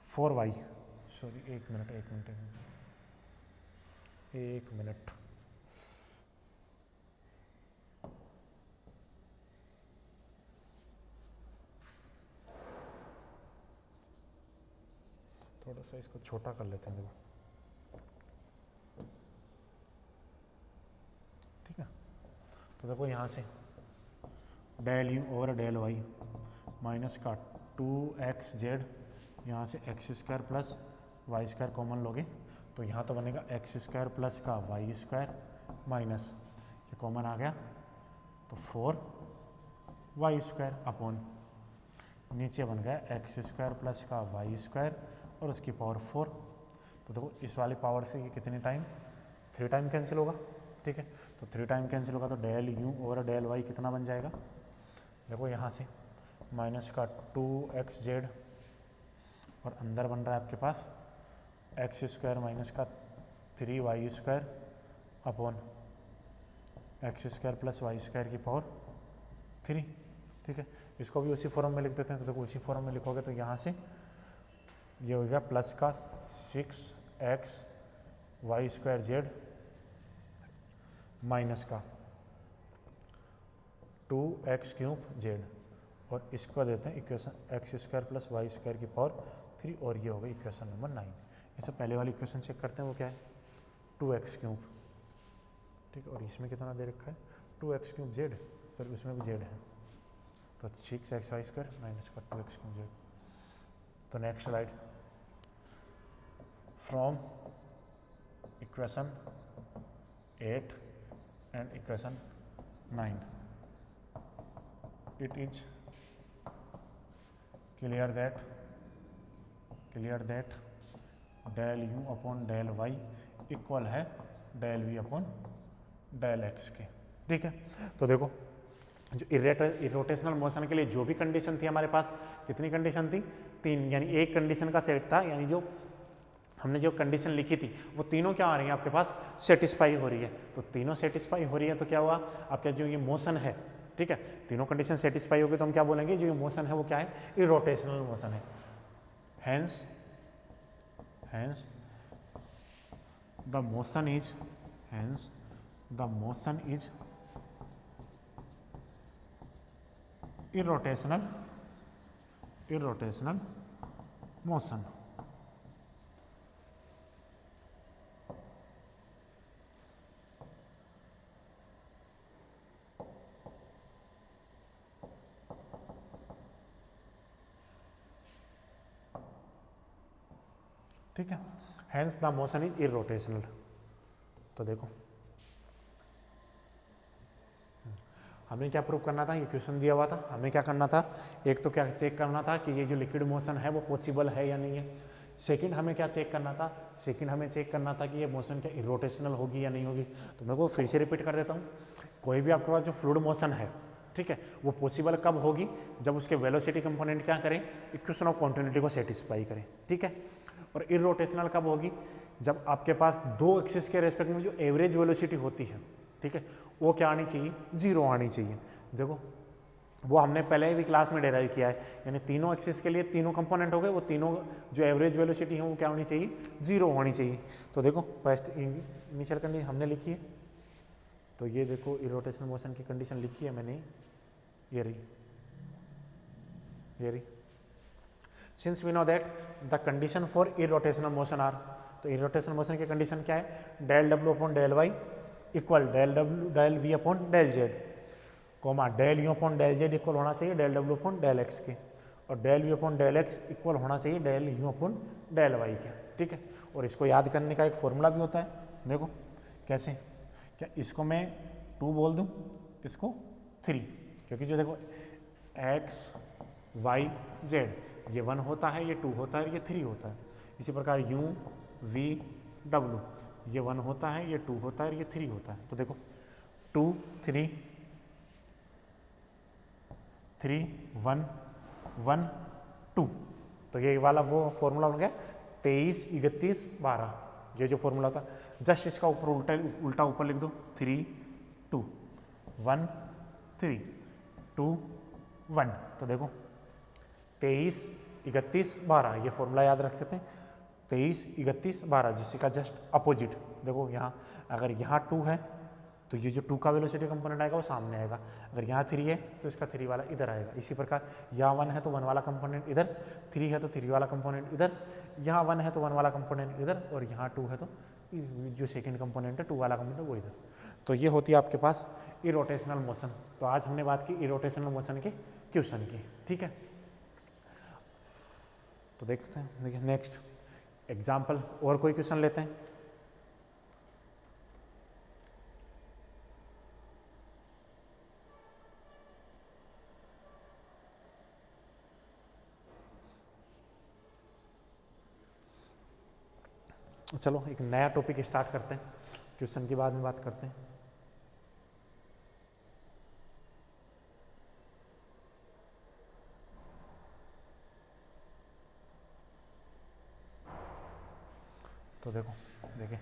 4y, सॉरी एक मिनट थोड़ा सा इसको छोटा कर लेते हैं, देखो, ठीक है। तो देखो यहाँ से del u over del y minus का 2xz, यहाँ से x square plus Y square common लोगे, तो यहाँ तो बनेगा एक्स स्क्वायर प्लस का वाई स्क्वायर माइनस ये कॉमन आ गया, तो 4y स्क्वायर अपॉन नीचे बन गया एक्स स्क्वायर प्लस का वाई स्क्वायर और उसकी पावर 4। तो देखो इस वाली पावर से ये कितने टाइम, 3 टाइम कैंसिल होगा, ठीक है। तो 3 टाइम कैंसिल होगा तो del u over del y कितना बन जाएगा, देखो यहाँ से माइनस का 2xz और अंदर बन रहा है आपके पास एक्स स्क्वायर माइनस का 3y square upon x square plus Y square की पावर 3, ठीक है। इसको भी उसी फॉर्म में लिख देते हैं, तो देखो उसी फॉर्म में लिखोगे तो यहाँ से ये हो गया प्लस का 6x Y square Z minus का 2x क्यूब जेड, और इसको देते हैं equation x square plus Y square की पावर 3, और ये हो गई इक्वेशन नंबर 9। इससे पहले वाली इक्वेशन चेक करते हैं, वो क्या है 2x क्यूब, ठीक है, और इसमें कितना दे रखा है 2x क्यूब जेड, सर उसमें भी जेड है, तो 6x वाई स्क्वायर माइनस का 2x क्यूब जेड। तो next slide, from equation 8 and equation 9 it is clear that clear that del u upon del y equal है del v upon del x के। ठीक है, तो देखो जो इरोटेशनल मोशन के लिए जो भी कंडीशन थी हमारे पास, कितनी कंडीशन थी? 3, यानी एक कंडीशन का सेट था, यानी जो हमने जो कंडीशन लिखी थी वो तीनों क्या आ रही हैं आपके पास? सेटिस्फाई हो रही है। तो तीनों सेटिस्फाई हो रही है तो क्या हुआ आपका जो ये मोशन है, ठीक है, तीनों कंडीशन सेटिस्फाई होगी तो हम क्या बोलेंगे? जो ये मोशन है वो क्या है? इरोटेशनल मोशन है। Hence the motion is irrotational motion। ठीक है, hence the motion is irrotational. तो देखो हमें क्या प्रूव करना था? ये क्वेश्चन दिया हुआ था, हमें क्या करना था? एक तो क्या चेक करना था कि ये जो लिक्विड मोशन है वो पॉसिबल है या नहीं है। सेकंड हमें क्या चेक करना था? सेकंड हमें चेक करना था कि ये मोशन क्या इरोटेशनल होगी या नहीं होगी। तो मैं वो फिर से रिपीट कर देता हूँ, कोई भी आपके पास जो फ्लूइड मोशन है, ठीक है, वो पॉसिबल कब होगी? जब उसके वेलोसिटी कंपोनेंट क्या करें? इक्वेशन ऑफ कॉन्टिन्यूटी को सेटिस्फाई करें। ठीक है, और इरोटेशनल कब होगी? जब आपके पास दो एक्सिस के रेस्पेक्ट में जो एवरेज वेलोसिटी होती है, ठीक है, वो क्या आनी चाहिए? 0 आनी चाहिए। देखो वो हमने पहले भी क्लास में डेराइव किया है, यानी तीनों एक्सिस के लिए तीनों कंपोनेंट हो गए, वो तीनों जो एवरेज वेलोसिटी है वो क्या होनी चाहिए? 0 होनी चाहिए। तो देखो फर्स्ट इनिशियल कंडीशन हमने लिखी है, तो ये देखो इरोटेशनल मोशन की कंडीशन लिखी है मैंने, ये रही। Since we know that the condition for irrotational motion are, तो इरोटेशनल मोशन की कंडीशन क्या है? डेल डब्ल्यू upon del y equal del v upon del z, comma del u upon del z equal होना चाहिए डेल डब्ल्यू अपॉन डेल एक्स के, और del v upon del x equal होना चाहिए del u upon del y के। ठीक है, और इसको याद करने का एक फॉर्मूला भी होता है। देखो कैसे, क्या इसको मैं 2 बोल दूँ, इसको 3, क्योंकि जो देखो एक्स वाई जेड ये 1 होता है, ये 2 होता है, ये 3 होता है। इसी प्रकार यू वी डब्ल्यू ये 1 होता है, ये 2 होता है, ये 3 होता है। तो देखो 2 3 3 1 1 2, तो ये वाला वो फॉर्मूला बन गया 23 31 12, ये जो फॉर्मूला था। जस्ट इसका ऊपर उल्टा ऊपर लिख दो, 3 2 1 3 2 1। तो देखो 23 31 12 ये फॉर्मूला याद रख सकते हैं, 23 31 12, जिसका जस्ट अपोजिट। देखो यहाँ अगर यहाँ 2 है तो ये जो 2 का वेलोसिटी कंपोनेंट आएगा वो सामने आएगा, अगर यहाँ 3 है तो इसका 3 वाला इधर आएगा। इसी प्रकार यहाँ 1 है तो 1 वाला कंपोनेंट इधर, 3 है तो 3 वाला कंपोनेंट इधर, यहाँ 1 है तो 1 वाला कंपोनेंट इधर, और यहाँ 2 है तो जो सेकेंड कंपोनेंट है 2 वाला कंपोनेंट वो इधर। तो ये होती है आपके पास इरोटेशनल मोशन। तो आज हमने बात की इरोटेशनल मोशन के क्वेश्चन की। ठीक है, तो देखते हैं, देखिए नेक्स्ट एग्जाम्पल और कोई क्वेश्चन लेते हैं। चलो एक नया टॉपिक स्टार्ट करते हैं, क्वेश्चन के बाद में बात करते हैं। तो देखो देखिए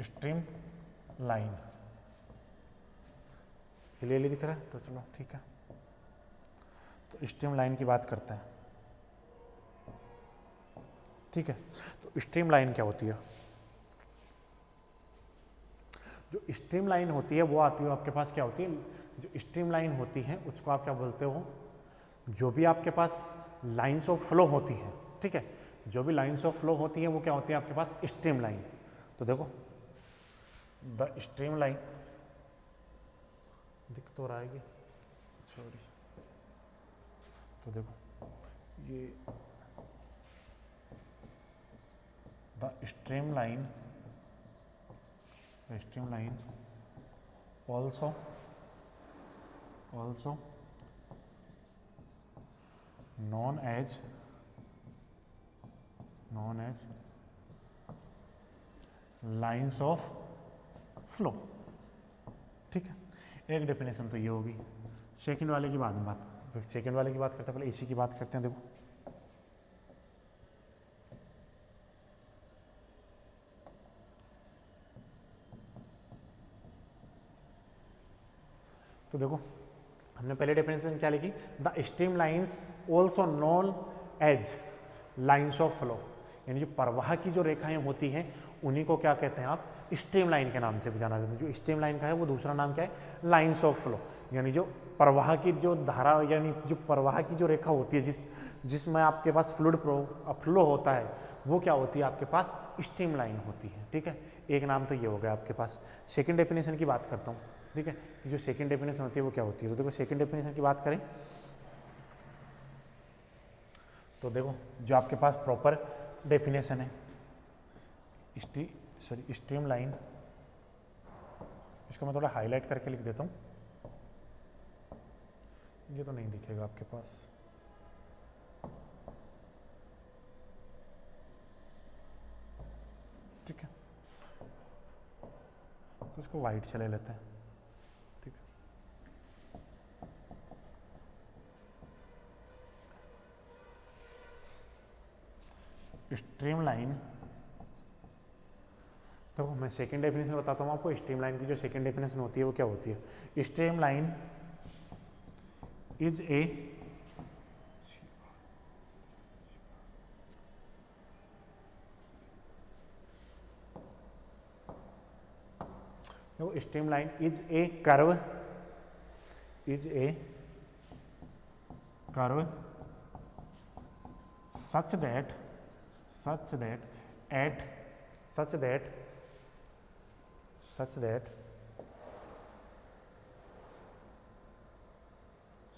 स्ट्रीम लाइन क्लियरली दिख रहा है, तो चलो ठीक है। तो स्ट्रीम लाइन की बात करते हैं। ठीक है, तो स्ट्रीम लाइन क्या होती है? जो स्ट्रीम लाइन होती है वो आती है आपके पास, क्या होती है? जो स्ट्रीम लाइन होती है उसको आप क्या बोलते हो? जो भी आपके पास लाइंस ऑफ फ्लो होती है, ठीक है, जो भी लाइंस ऑफ फ्लो होती है वो क्या होती है आपके पास? Stream line. तो देखो द स्ट्रीम लाइन दिख तो रहा है कि, सॉरी, तो देखो ये the stream line also known as lines of flow. ठीक है, एक डेफिनेशन तो ये होगी। सेकंड वाले की बाद में बात, सेकंड वाले की बात करते हैं, पहले इसी की बात करते हैं। देखो तो देखो हमने पहले डेफिनेशन क्या लिखी, the stream lines also known as lines of flow, यानी जो प्रवाह की जो रेखाएं होती हैं उन्हीं को क्या कहते हैं आप, स्ट्रीम लाइन के नाम से भी जाना जाता है। जो स्ट्रीम लाइन का है वो दूसरा नाम क्या है, लाइंस ऑफ फ्लो, यानी जो प्रवाह की जो धारा, यानी जो प्रवाह की जो रेखा होती है जिसमें आपके पास फ्लूइड फ्लो होता है, वो क्या होती है आपके पास, स्ट्रीम लाइन होती है। ठीक है, एक नाम तो ये हो गया आपके पास। सेकेंड डेफिनेशन की बात करता हूँ। ठीक है, कि जो सेकेंड डेफिनेशन होती है वो क्या होती है, तो देखो सेकेंड डेफिनेशन की बात करें तो देखो जो आपके पास प्रॉपर डेफिनेशन है स्ट्रीम लाइन, इसको मैं थोड़ा हाईलाइट करके लिख देता हूँ, ये तो नहीं दिखेगा आपके पास। ठीक है, तो इसको वाइट से ले लेते हैं। ठीक है, स्ट्रीम लाइन, तो मैं सेकेंड डेफिनेशन बताता हूँ आपको। स्ट्रीम लाइन की जो सेकेंड डेफिनेशन होती है वो क्या होती है, stream line is a stream line is a curve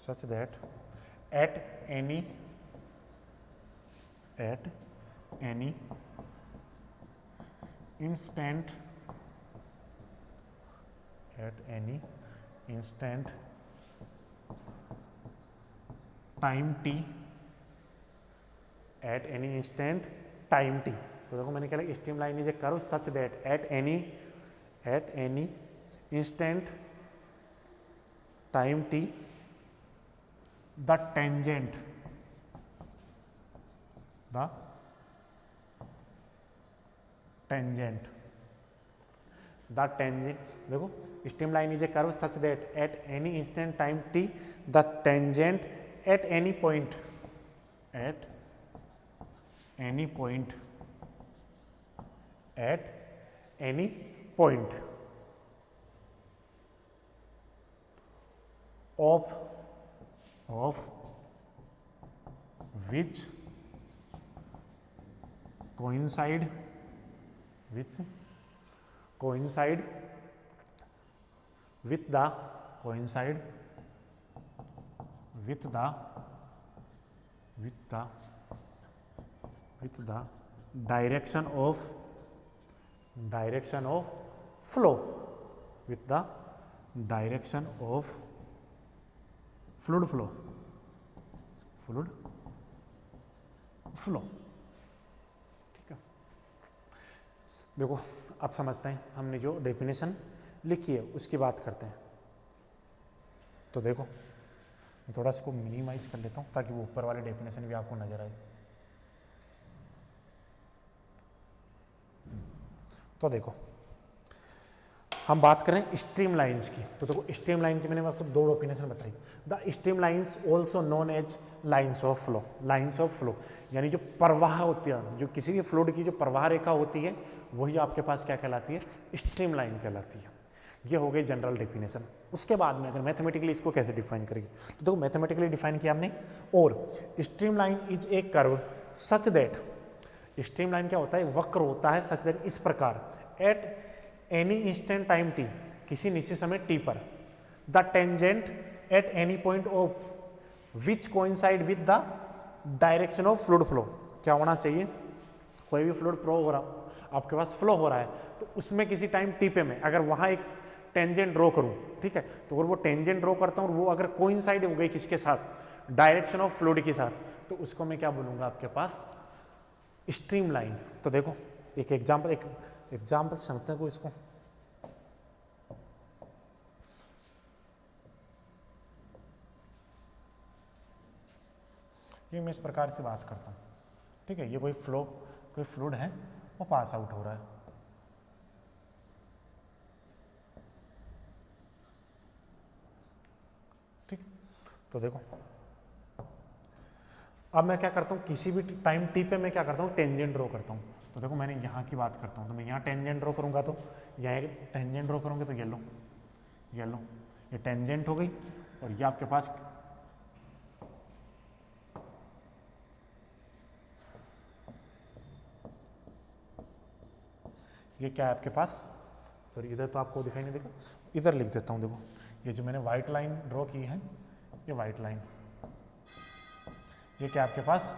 such that at any instant time t, at any instant time t। तो देखो मैंने क्या लिखा, stream line is a curve such that at any instant time t the tangent देखो stream line is a curve such that at any instant time t the tangent at any point of which coincide with the direction of flow, with the direction of fluid flow। ठीक है, देखो अब समझते हैं, हमने जो डेफिनेशन लिखी है उसकी बात करते हैं। तो देखो मैं थोड़ा इसको मिनिमाइज कर लेता हूँ ताकि वो ऊपर वाले डेफिनेशन भी आपको नजर आए। तो देखो हम बात करें स्ट्रीम लाइंस की, तो देखो स्ट्रीम लाइन की मैंने आपको दो डेफिनेशन बताई। The stream lines also known as lines of flow, यानी जो प्रवाह होती है, जो किसी भी फ्लूइड की जो प्रवाह रेखा होती है वही आपके पास क्या कहलाती है, स्ट्रीम लाइन कहलाती है। ये हो गई जनरल डेफिनेशन। उसके बाद में अगर मैथमेटिकली इसको कैसे डिफाइन करेंगे, तो देखो मैथमेटिकली डिफाइन किया हमने, और stream line is a curve such that, stream line क्या होता है, वक्र होता है, सच दैट इस प्रकार, at any instant time t, किसी निश्चित समय t पर, the tangent at any point of which coincide with the direction of fluid flow. क्या होना चाहिए, कोई भी फ्लूइड फ्लो हो रहा आपके पास फ्लो हो रहा है, तो उसमें किसी टाइम t पे में अगर वहाँ एक टेंजेंट ड्रॉ करूं, ठीक है, तो अगर वो टेंजेंट ड्रॉ करता हूं और वो अगर कोइंसाइड हो गई किसके साथ, डायरेक्शन ऑफ फ्लूइड के साथ, तो उसको मैं क्या बोलूंगा आपके पास, स्ट्रीम लाइन। तो देखो एक एग्जाम्पल समझते हैं को इसको, ये मैं इस प्रकार से बात करता हूँ, ठीक है, ये कोई फ्लूइड है वो पास आउट हो रहा है, ठीक। तो देखो अब मैं क्या करता हूँ, किसी भी टाइम टी पे मैं क्या करता हूँ, टेंजेंट ड्रॉ करता हूँ। तो देखो मैंने यहाँ की बात करता हूँ, तो मैं यहाँ टेंजेंट ड्रॉ करूँगा, तो यहाँ टेंजेंट ड्रॉ करूँगा, तो ये लो ये टेंजेंट हो गई, और ये आपके पास ये क्या है आपके पास, सॉरी इधर तो आपको दिखाई नहीं देगा, इधर लिख देता हूँ। देखो ये जो मैंने वाइट लाइन ड्रॉ की है, ये वाइट लाइन, ये क्या आपके पास,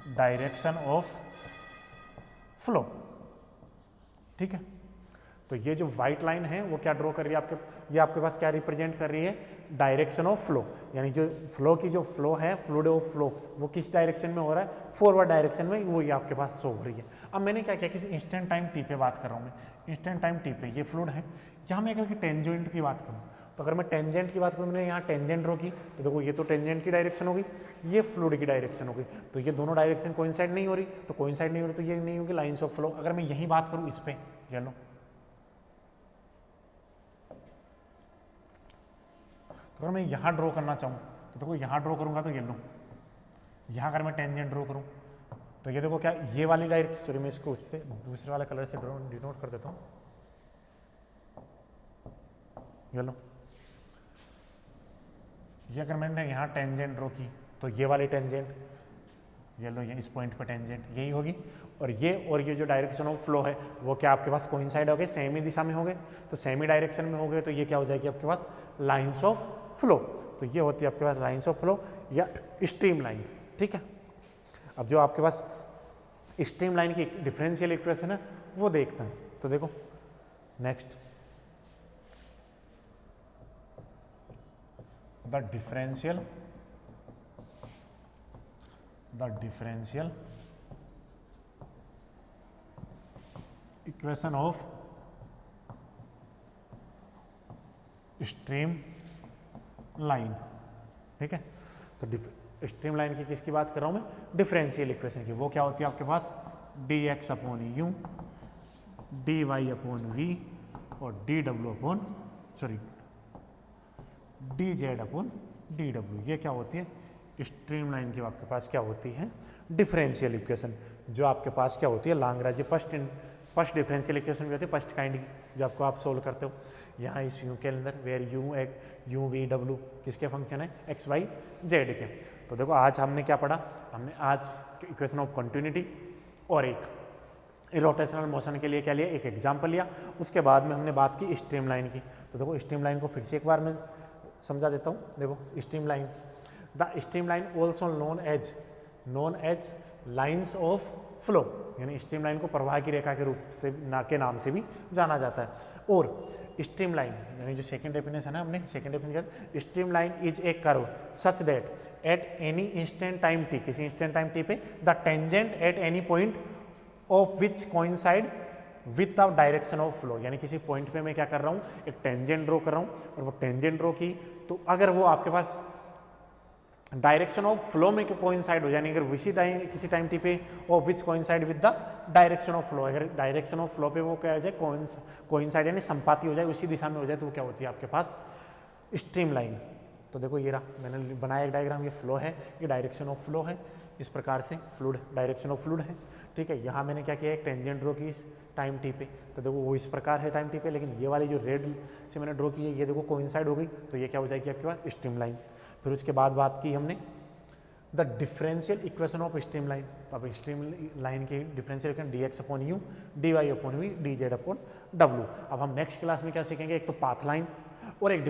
डायरेक्शन ऑफ फ्लो, ठीक है। तो ये जो वाइट लाइन है वो क्या ड्रॉ कर रही है ये आपके पास क्या रिप्रेजेंट कर रही है, डायरेक्शन ऑफ फ्लो, यानी जो फ्लो की जो फ्लो है, फ्लूइड ऑफ फ्लो, वो किस डायरेक्शन में हो रहा है, फॉरवर्ड डायरेक्शन में, वो ये आपके पास शो हो रही है। अब मैंने क्या किया, किसी इंस्टेंट टाइम टी पे बात कर रहा हूँ मैं, इंस्टेंट टाइम टी पे ये फ्लूइड है, यहाँ मैं अगर टेंजेंट की बात करूँ, तो अगर मैं टेंजेंट की बात करूँ, मैंने यहाँ टेंजेंट ड्रॉ की, तो देखो ये तो टेंजेंट की डायरेक्शन हो गई, ये फ्लूइड की डायरेक्शन हो गई, तो ये दोनों डायरेक्शन कोइंसाइड नहीं हो रही, तो कोइंसाइड नहीं हो रही तो ये नहीं होगी लाइन्स ऑफ फ्लो। अगर मैं यही बात करूँ इस पे, ये लो, तो अगर मैं यहाँ ड्रॉ करना चाहूँ, तो देखो यहाँ ड्रॉ करूँगा तो ये लो, यहाँ अगर मैं टेंजेंट ड्रॉ करूँ, तो ये देखो क्या, ये वाली डायरेक्शन, सॉरी मैं इसको उससे दूसरे वाले कलर से डिनोट कर देता हूँ, ये लो, ये अगर मैंने यहाँ टेंजेंट ड्रॉ की, तो ये वाली टेंजेंट, ये लो, ये इस पॉइंट पे टेंजेंट यही होगी, और ये जो डायरेक्शन ऑफ फ्लो है वो क्या आपके पास कोइंसाइड हो गए, सेम ही दिशा में हो गए, तो सेम ही डायरेक्शन में हो गए, तो ये क्या हो जाएगी आपके पास, लाइन्स ऑफ फ्लो। तो ये होती है आपके पास लाइन्स ऑफ फ्लो या स्ट्रीम लाइन, ठीक है। अब जो आपके पास स्ट्रीम लाइन की डिफरेंशियल इक्वेशन है वो देखते हैं। तो देखो next, the differential equation of stream line, ठीक है। तो स्ट्रीम लाइन की किसकी बात कर रहा हूं मैं, डिफरेंशियल इक्वेशन की। वो क्या होती है आपके पास, dx upon u, dy upon v और dz अपॉन dw। ये क्या होती है, स्ट्रीम लाइन की आपके पास क्या होती है, डिफरेंशियल इक्वेशन, जो आपके पास क्या होती है, लाग्रांज फर्स्ट डिफरेंशियल इक्वेशन भी होती है, फर्स्ट काइंड की, जो आपको आप सोल्व करते हो यहाँ इस यू के अंदर, वेयर यू वी डब्ल्यू किसके फंक्शन है, एक्स वाई जेड के। तो देखो आज हमने क्या पढ़ा, हमने आज इक्वेशन ऑफ कंटिन्यूटी और एक रोटेशनल मोशन के लिए क्या लिया, एक एग्जाम्पल लिया, उसके बाद में हमने बात की स्ट्रीम लाइन की। तो देखो स्ट्रीम लाइन को फिर से एक बार मैं समझा देता हूँ। देखो stream line, the stream line also known as lines of flow, यानी स्ट्रीम लाइन को प्रवाह की रेखा के रूप से के नाम से भी जाना जाता है। और स्ट्रीम लाइन यानी जो सेकंड डेफिनेशन है, हमने second definition, stream line is a curve such that at any instant time T, किसी इंस्टेंट टाइम टी पे, the tangent at any point of which coincide with the direction of flow, यानी किसी पॉइंट पे मैं क्या कर रहा हूँ, एक टेंजेंट ड्रॉ कर रहा हूँ, और वो टेंजेंट ड्रॉ की, तो अगर वो आपके पास डायरेक्शन ऑफ फ्लो में कोइंसाइड हो, यानी अगर किसी टाइम टी पे और which coincide with the direction of flow, अगर डायरेक्शन ऑफ फ्लो पे वो क्या हो जाए, कोइंसाइड यानी संपाती हो जाए, उसी दिशा में हो जाए, तो वो क्या होती है आपके पास, स्ट्रीम लाइन। तो देखो ये रहा, मैंने बनाया एक डायग्राम, ये फ्लो है, ये डायरेक्शन ऑफ फ्लो है, इस प्रकार से फ्लूइड, डायरेक्शन ऑफ फ्लूइड है, ठीक है। यहाँ मैंने क्या किया, एक टेंजेंट ड्रॉ की टाइम टी पे, तो देखो वो इस प्रकार है टाइम टी पे, लेकिन ये वाली जो रेड से मैंने ड्रॉ की है, ये देखो कोइंसाइड हो गई, तो ये क्या हो जाएगी आपके पास, स्ट्रीम लाइन। फिर उसके बाद बात की हमने the differential equation of stream line. अब स्ट्रीम लाइन की differential equation dx upon u, dy upon v, dz upon w। अब हम नेक्स्ट क्लास में क्या सीखेंगे, एक तो पाथ लाइन और एक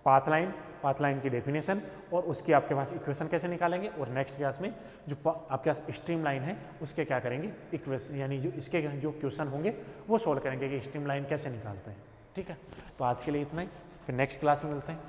पाथ लाइन की डेफिनेशन और उसकी आपके पास इक्वेशन कैसे निकालेंगे, और नेक्स्ट क्लास में जो आपके पास स्ट्रीम लाइन है उसके क्या करेंगे इक्वेशन, यानी जो इसके जो क्वेश्चन होंगे वो सोल्व करेंगे कि स्ट्रीम लाइन कैसे निकालते हैं। ठीक है, तो आज के लिए इतना ही, फिर नेक्स्ट क्लास में मिलते हैं।